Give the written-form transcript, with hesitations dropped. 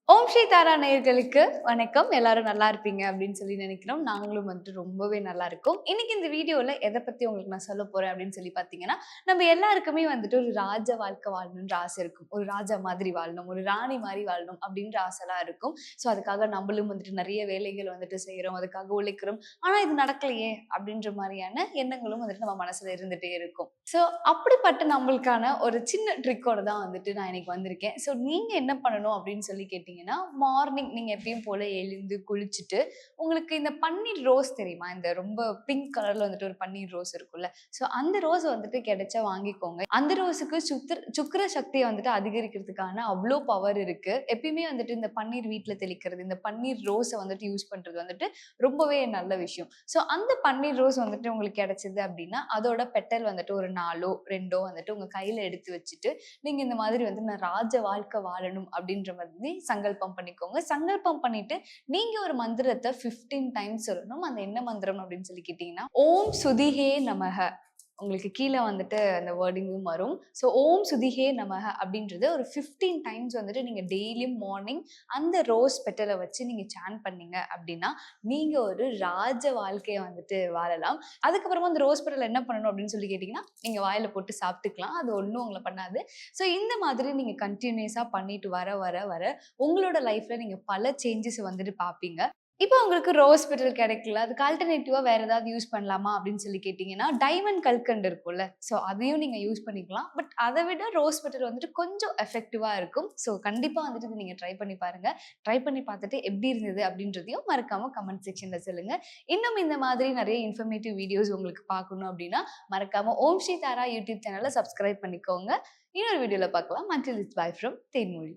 ஓம் ஸ்ரீ தாரா நேயர்களுக்கு வணக்கம். எல்லாரும் நல்லா இருப்பீங்க அப்படின்னு சொல்லி நினைக்கிறோம். நாங்களும் வந்துட்டு ரொம்பவே நல்லா இருக்கோம். இன்னைக்கு இந்த வீடியோல எத பத்தி உங்களுக்கு நான் சொல்லப் போறேன் அப்படின்னு சொல்லி பார்த்தீங்கன்னா, நம்ம எல்லாருக்குமே வந்துட்டு ஒரு ராஜ வாழ்க்கை வாழணும்ன்ற ஆசை இருக்கும். ஒரு ராஜா மாதிரி வாழணும், ஒரு ராணி மாரி வாழணும் அப்படின்ற ஆசைலாம் இருக்கும். ஸோ அதுக்காக நம்மளும் வந்துட்டு நெறைய வேலைகள் வந்துட்டு செய்றோம். அதுக்காக உழைக்கிறோம். ஆனா இது நடக்கலையே அப்படின்ற மாரியான எண்ணங்களும் வந்துட்டு நம்ம மனசுல இருந்துட்டே இருக்கும். ஸோ அப்படிப்பட்ட நம்மளுக்கான ஒரு சின்ன ட்ரிக்கோட தான் வந்துட்டு நான் இன்னைக்கு வந்திருக்கேன். ஸோ நீங்க என்ன பண்ணணும் அப்படின்னு சொல்லி கேட்டீங்கன்னா, மார்னிங் நீங்க எப்பயும் போல எழுந்து குளிச்சுட்டு, உங்களுக்கு இந்த பன்னீர் ரோஸ் தெரியுமா? இந்த ரொம்ப பிங்க் கலர்ல வந்துட்டு ஒரு பன்னீர் ரோஸ் இருக்கும்ல. ஸோ அந்த ரோஸ் வந்துட்டு கிடைச்சா வாங்கிக்கோங்க. அந்த ரோஸுக்கு சுக்கிர சக்திய வந்துட்டு அதிகரிக்கிறதுக்கான அவ்ளோ பவர் இருக்கு. எப்பயுமே வந்துட்டு இந்த பன்னீர் வீட்ல தெளிக்கிறது, இந்த பன்னீர் ரோஸ வந்துட்டு யூஸ் பண்றது வந்துட்டு ரொம்பவே நல்ல விஷயம். ஸோ அந்த பன்னீர் ரோஸ் வந்துட்டு உங்களுக்கு கிடைச்சது அப்டின்னா, அதோட பெட்டல் வந்துட்டு ஒரு 4ஓ, 2ஓ வந்துட்டு உங்க கையில எடுத்து வச்சுட்டு, நீங்க இந்த மாதிரி வந்து நான் ராஜ வாழ்க்கை வாழணும் அப்டின்ற மாதிரி சங்கல்பம் பண்ணிக்கோங்க. சங்கல்பம் பண்ணிட்டு, நீங்க ஒரு மந்திரத்த 15 டைம்ஸ் சொல்லணும். அது என்ன மந்திரம் அப்டின்னு சொல்லி கேட்டீங்கன்னா, ஓம் சுதிஹே நமக. உங்களுக்கு கீழ வந்துட்டு அந்த வேர்டிங்கும் வரும். ஸோ ஓம் சுதிஹே நமக அப்படின்றது ஒரு 15 டைம்ஸ் வந்துட்டு நீங்க டெய்லியும் மார்னிங் அந்த ரோஸ் பெட்டல வச்சு நீங்க சான் பண்ணீங்க அப்படின்னா, நீங்க ஒரு ராஜ வாழ்க்கைய வந்துட்டு வாழலாம். அதுக்கப்புறமா அந்த ரோஸ் பெட்டல் என்ன பண்ணணும் அப்படின்னு சொல்லி கேட்டீங்கன்னா, நீங்க வாயில போட்டு சாப்பிட்டுக்கலாம். அது ஒண்ணும் உங்கள பண்ணாது. ஸோ இந்த மாதிரி நீங்க கன்டினியூஸா பண்ணிட்டு வர உங்களோட லைஃப்ல நீங்க பல சேஞ்சஸ் வந்துட்டு பார்ப்பீங்க. இப்போ உங்களுக்கு ரோஸ் பெட்டல் கிடைக்கல. அதுக்கு ஆல்டர்னேட்டிவா வேற ஏதாவது யூஸ் பண்ணலாமா அப்படின்னு சொல்லி கேட்டீங்கன்னா, டைமண்ட் கல்கண்டு இருக்கும்ல. ஸோ அதையும் நீங்க யூஸ் பண்ணிக்கலாம். பட் அத விட ரோஸ் பெட்டல் வந்துட்டு கொஞ்சம் எஃபெக்டிவா இருக்கும். ஸோ கண்டிப்பா வந்துட்டு இத நீங்க ட்ரை பண்ணி பாருங்க. ட்ரை பண்ணி பார்த்துட்டு எப்படி இருந்தது அப்படின்றதையும் மறக்காம கமெண்ட் செக்ஷன்ல சொல்லுங்க. இன்னும் இந்த மாதிரி நிறைய இன்ஃபர்மேட்டிவ் வீடியோஸ் உங்களுக்கு பார்க்கணும் அப்படின்னா, மறக்காம ஓம் ஸ்ரீ தாரா யூடியூப் சேனல சப்ஸ்கிரைப் பண்ணிக்கோங்க. இன்னொரு வீடியோல பார்க்கலாம். Until it's by from Thenmozhi.